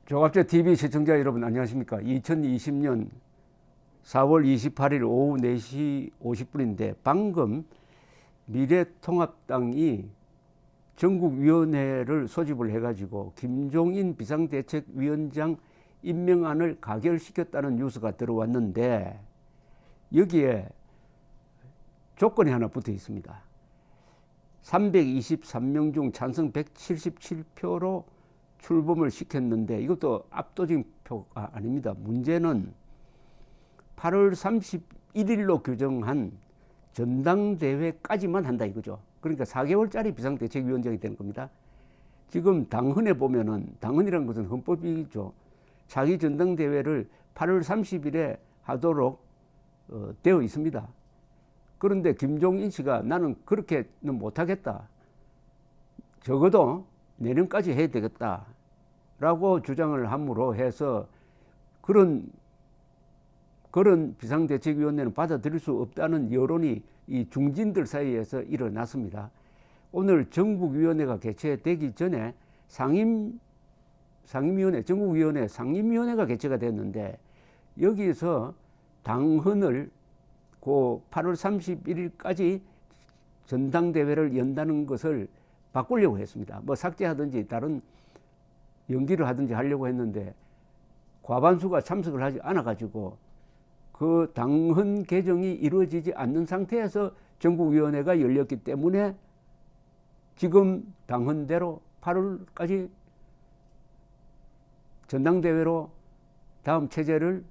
조갑제 TV 시청자 여러분 안녕하십니까? 2020년 4월 28일 오후 4시 50분인데 방금 미래통합당이 전국위원회를 소집을 해가지고 김종인 비상대책위원장 임명안을 가결시켰다는 뉴스가 들어왔는데 여기에 조건이 하나 붙어 있습니다. 323명 중 찬성 177표로 출범을 시켰는데 이것도 압도적인 표가 아닙니다. 문제는 8월 31일로 규정한 전당대회까지만 한다 이거죠. 그러니까 4개월짜리 비상대책위원장이 되는 겁니다. 지금 당헌에 보면은, 당헌이라는 것은 헌법이죠. 자기 전당대회를 8월 30일에 하도록 되어 있습니다. 그런데 김종인 씨가 나는 그렇게는 못하겠다. 적어도 내년까지 해야 되겠다라고 주장을 함으로 해서 그런 비상대책위원회는 받아들일 수 없다는 여론이 이 중진들 사이에서 일어났습니다. 오늘 전국위원회가 개최되기 전에 전국위원회 상임위원회가 개최가 됐는데 여기서 당헌을 그 8월 31일까지 전당대회를 연다는 것을 바꾸려고 했습니다. 뭐 삭제하든지 다른 연기를 하든지 하려고 했는데 과반수가 참석을 하지 않아가지고 그 당헌 개정이 이루어지지 않는 상태에서 전국위원회가 열렸기 때문에 지금 당헌대로 8월까지 전당대회로 다음 체제를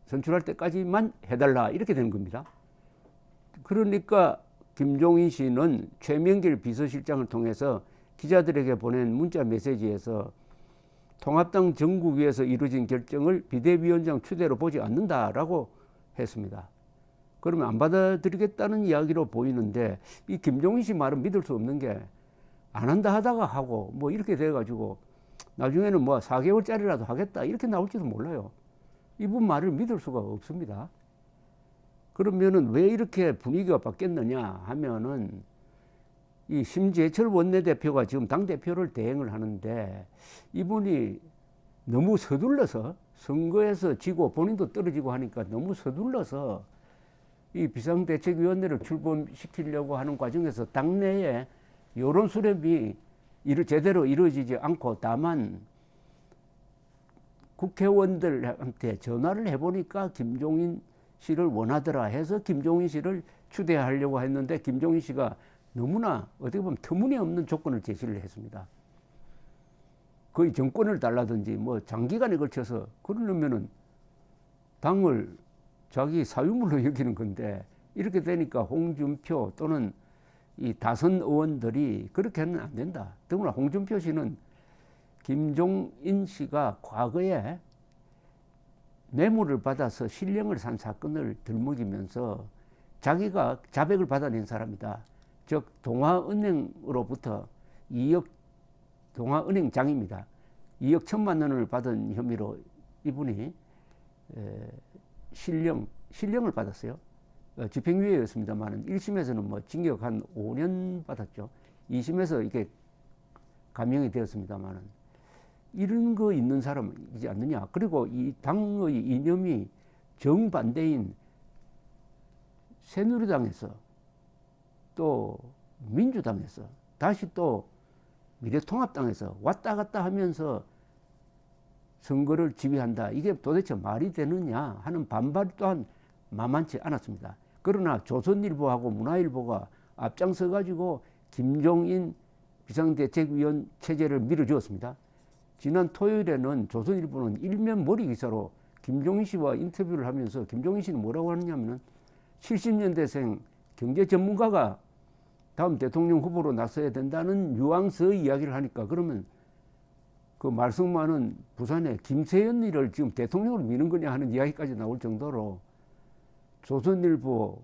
선출할 때까지만 해달라 이렇게 되는 겁니다. 그러니까 김종인 씨는 최명길 비서실장을 통해서 기자들에게 보낸 문자 메시지에서 통합당 전국위에서 이루어진 결정을 비대위원장 추대로 보지 않는다라고 했습니다. 그러면 안 받아들이겠다는 이야기로 보이는데 이 김종인 씨 말은 믿을 수 없는 게 안 한다 하다가 하고 뭐 이렇게 돼가지고 나중에는 뭐 4개월짜리라도 하겠다 이렇게 나올지도 몰라요. 이분 말을 믿을 수가 없습니다. 그러면은 왜 이렇게 분위기가 바뀌었느냐 하면은 이 심재철 원내대표가 지금 당대표를 대행을 하는데 이분이 너무 서둘러서 선거에서 지고 본인도 떨어지고 하니까 너무 서둘러서 이 비상대책위원회를 출범시키려고 하는 과정에서 당내에 여론 수렴이 제대로 이루어지지 않고 다만 국회의원들한테 전화를 해보니까 김종인 씨를 원하더라 해서 김종인 씨를 추대하려고 했는데 김종인 씨가 너무나 어떻게 보면 터무니없는 조건을 제시를 했습니다. 거의 정권을 달라든지 뭐 장기간에 걸쳐서 그러려면은 당을 자기 사유물로 여기는 건데 이렇게 되니까 홍준표 또는 이 다선 의원들이 그렇게는 안 된다. 더구나 홍준표 씨는 김종인 씨가 과거에 뇌물을 받아서 실형을 산 사건을 들먹이면서 자기가 자백을 받아낸 사람이다. 즉 동아은행으로부터 동아은행장입니다. 2억 1천만 원을 받은 혐의로 이분이 실형을 받았어요. 집행유예였습니다만 1심에서는 뭐 징역 한 5년 받았죠. 2심에서 이게 감형이 되었습니다만 이런 거 있는 사람이지 않느냐. 그리고 이 당의 이념이 정반대인 새누리당에서 또 민주당에서 다시 또 미래통합당에서 왔다 갔다 하면서 선거를 지휘한다. 이게 도대체 말이 되느냐 하는 반발 또한 만만치 않았습니다. 그러나 조선일보하고 문화일보가 앞장서 가지고 김종인 비상대책위원 체제를 밀어주었습니다. 지난 토요일에는 조선일보는 일면 머리 기사로 김종인 씨와 인터뷰를 하면서 김종인 씨는 뭐라고 하느냐면은 70년대생 경제 전문가가 다음 대통령 후보로 나서야 된다는 뉘앙스의 이야기를 하니까 그러면 그 말썽 많은 부산의 김세연이를 지금 대통령으로 미는 거냐 하는 이야기까지 나올 정도로 조선일보,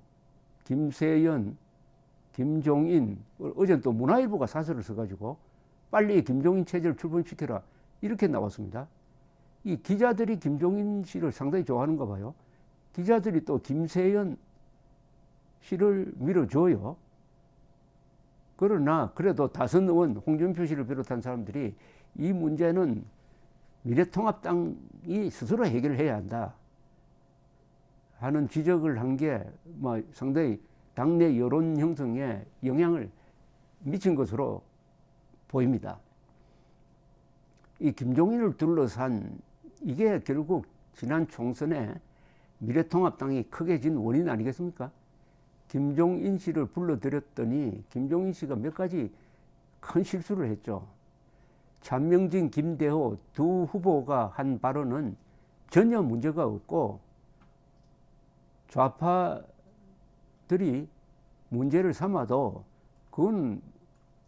김세연, 김종인, 어제는 또 문화일보가 사설을 써가지고 빨리 김종인 체제를 출범시켜라 이렇게 나왔습니다. 이 기자들이 김종인 씨를 상당히 좋아하는가 봐요. 기자들이 또 김세연 씨를 밀어줘요. 그러나 그래도 다선 의원 홍준표 씨를 비롯한 사람들이 이 문제는 미래통합당이 스스로 해결해야 한다 하는 지적을 한 게 뭐 상당히 당내 여론 형성에 영향을 미친 것으로 보입니다. 이 김종인을 둘러싼 이게 결국 지난 총선에 미래통합당이 크게 진 원인 아니겠습니까? 김종인 씨를 불러들였더니 김종인 씨가 몇 가지 큰 실수를 했죠. 차명진, 김대호 두 후보가 한 발언은 전혀 문제가 없고 좌파들이 문제를 삼아도 그건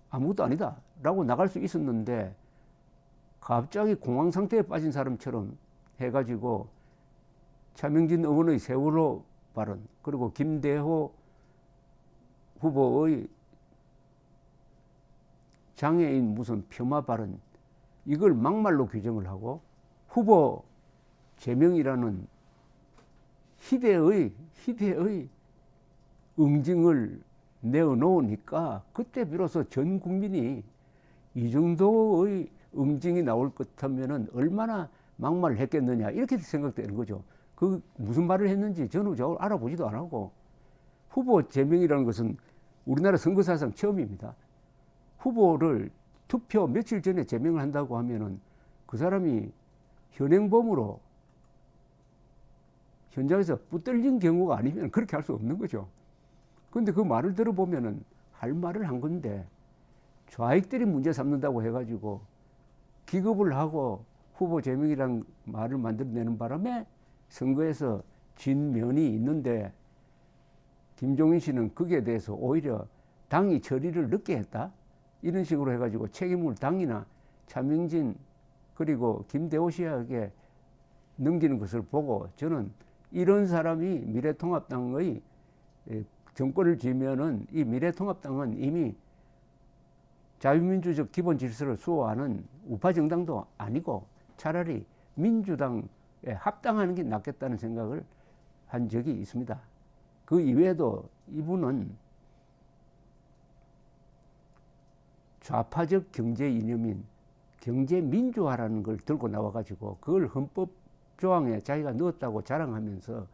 아무것도 아니다 라고 나갈 수 있었는데 갑자기 공황 상태에 빠진 사람처럼 해가지고 차명진 의원의 세월호 발언 그리고 김대호 후보의 장애인 무슨 폄하 발언 이걸 막말로 규정을 하고 후보 제명이라는 희대의 응징을 내어놓으니까 그때 비로소 전 국민이 이 정도의 응징이 나올 것 하면은 얼마나 막말을 했겠느냐 이렇게 생각되는 거죠. 그 무슨 말을 했는지 저는 저걸 알아보지도 안 하고 후보 제명이라는 것은 우리나라 선거사상 처음입니다. 후보를 투표 며칠 전에 제명을 한다고 하면은 그 사람이 현행범으로 현장에서 붙들린 경우가 아니면 그렇게 할 수 없는 거죠. 그런데 그 말을 들어보면은 할 말을 한 건데 좌익들이 문제 삼는다고 해가지고 기급을 하고 후보 제명이라는 말을 만들어내는 바람에 선거에서 진 면이 있는데 김종인 씨는 거기에 대해서 오히려 당이 처리를 늦게 했다 이런 식으로 해가지고 책임을 당이나 차명진 그리고 김대호 씨에게 넘기는 것을 보고 저는 이런 사람이 미래통합당의 정권을 쥐면은 이 미래통합당은 이미 자유민주적 기본 질서를 수호하는 우파 정당도 아니고 차라리 민주당에 합당하는 게 낫겠다는 생각을 한 적이 있습니다. 그 이외에도 이분은 좌파적 경제 이념인 경제민주화라는 걸 들고 나와가지고 그걸 헌법 조항에 자기가 넣었다고 자랑하면서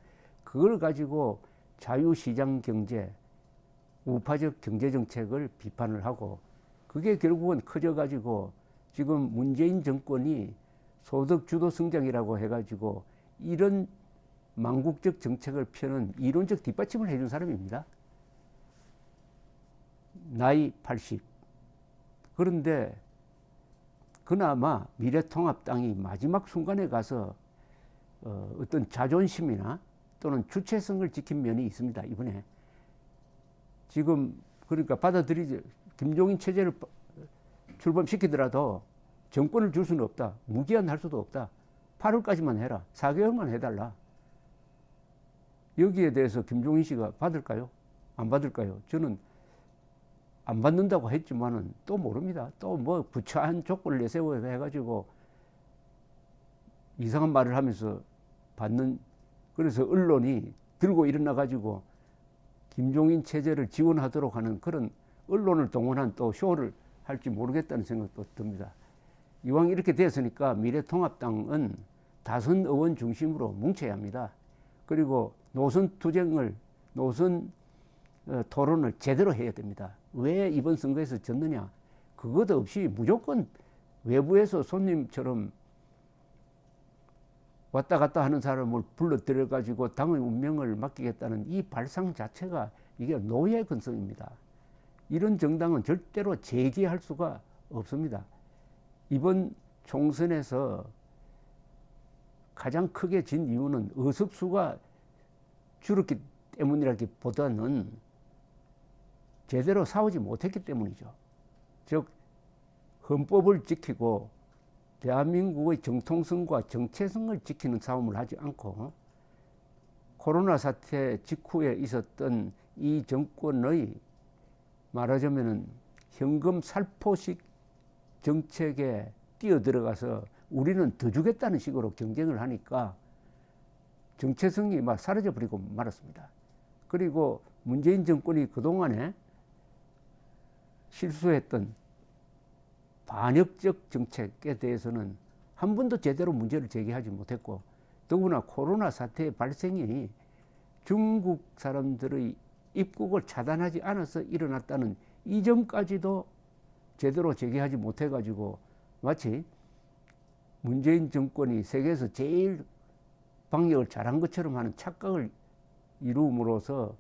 그걸 가지고 자유시장 경제, 우파적 경제정책을 비판을 하고 그게 결국은 커져가지고 지금 문재인 정권이 소득주도 성장이라고 해가지고 이런 망국적 정책을 펴는 이론적 뒷받침을 해준 사람입니다. 나이 80. 그런데 그나마 미래통합당이 마지막 순간에 가서 어떤 자존심이나 또는 주체성을 지킨 면이 있습니다. 이번에 지금 그러니까 받아들이지 김종인 체제를 출범시키더라도 정권을 줄 수는 없다. 무기한할 수도 없다. 8월까지만 해라. 4개월만 해달라. 여기에 대해서 김종인 씨가 받을까요? 안 받을까요? 저는 안 받는다고 했지만은 또 모릅니다. 또 뭐 부차한 조건을 내세워 해가지고 이상한 말을 하면서 받는 그래서 언론이 들고 일어나가지고 김종인 체제를 지원하도록 하는 그런 언론을 동원한 또 쇼를 할지 모르겠다는 생각도 듭니다. 이왕 이렇게 됐으니까 미래통합당은 다선 의원 중심으로 뭉쳐야 합니다. 그리고 노선 투쟁을 노선 토론을 제대로 해야 됩니다. 왜 이번 선거에서 졌느냐? 그것 없이 무조건 외부에서 손님처럼 왔다 갔다 하는 사람을 불러들여 가지고 당의 운명을 맡기겠다는 이 발상 자체가 이게 노예 근성입니다. 이런 정당은 절대로 재기할 수가 없습니다. 이번 총선에서 가장 크게 진 이유는 의석수가 줄었기 때문이라기보다는 제대로 싸우지 못했기 때문이죠. 즉 헌법을 지키고 대한민국의 정통성과 정체성을 지키는 싸움을 하지 않고 코로나 사태 직후에 있었던 이 정권의 말하자면은 현금 살포식 정책에 뛰어들어가서 우리는 더 주겠다는 식으로 경쟁을 하니까 정체성이 막 사라져버리고 말았습니다. 그리고 문재인 정권이 그동안에 실수했던 반역적 정책에 대해서는 한 번도 제대로 문제를 제기하지 못했고, 더구나 코로나 사태의 발생이 중국 사람들의 입국을 차단하지 않아서 일어났다는 이 점까지도 제대로 제기하지 못해가지고 마치 문재인 정권이 세계에서 제일 방역을 잘한 것처럼 하는 착각을 이루므로써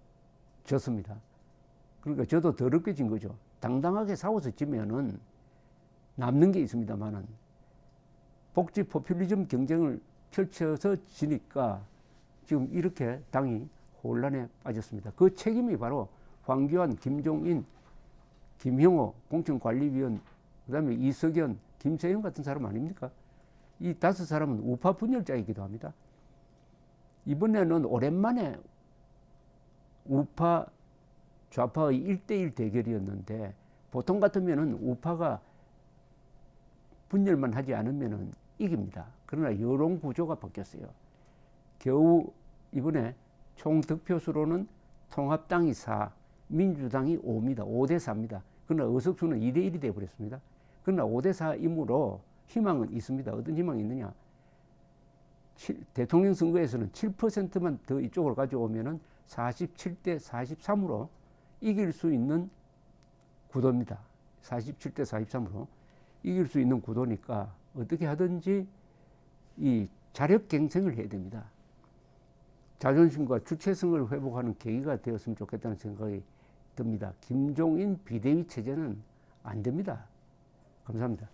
졌습니다. 그러니까 저도 더럽게 진 거죠. 당당하게 싸워서 지면은 남는 게 있습니다만은 복지 포퓰리즘 경쟁을 펼쳐서 지니까 지금 이렇게 당이 혼란에 빠졌습니다. 그 책임이 바로 황교안, 김종인, 김형호 공천관리위원, 그다음에 이석연, 김세영 같은 사람 아닙니까? 이 5사람은 우파 분열자이기도 합니다. 이번에는 오랜만에 우파 좌파의 1대1 대결이었는데, 보통 같으면은 우파가 분열만 하지 않으면은 이깁니다. 그러나 여론 구조가 바뀌었어요. 겨우 이번에 총 득표수로는 통합당이 4, 민주당이 5입니다. 5대4입니다. 그러나 의석수는 2대1이 되어버렸습니다. 그러나 5대4이므로 희망은 있습니다. 어떤 희망이 있느냐? 대통령 선거에서는 7%만 더 이쪽으로 가져오면은 47대 43으로 이길 수 있는 구도입니다. 47대 43으로 이길 수 있는 구도니까 어떻게 하든지 이 자력 갱생을 해야 됩니다. 자존심과 주체성을 회복하는 계기가 되었으면 좋겠다는 생각이 듭니다. 김종인 비대위 체제는 안 됩니다. 감사합니다.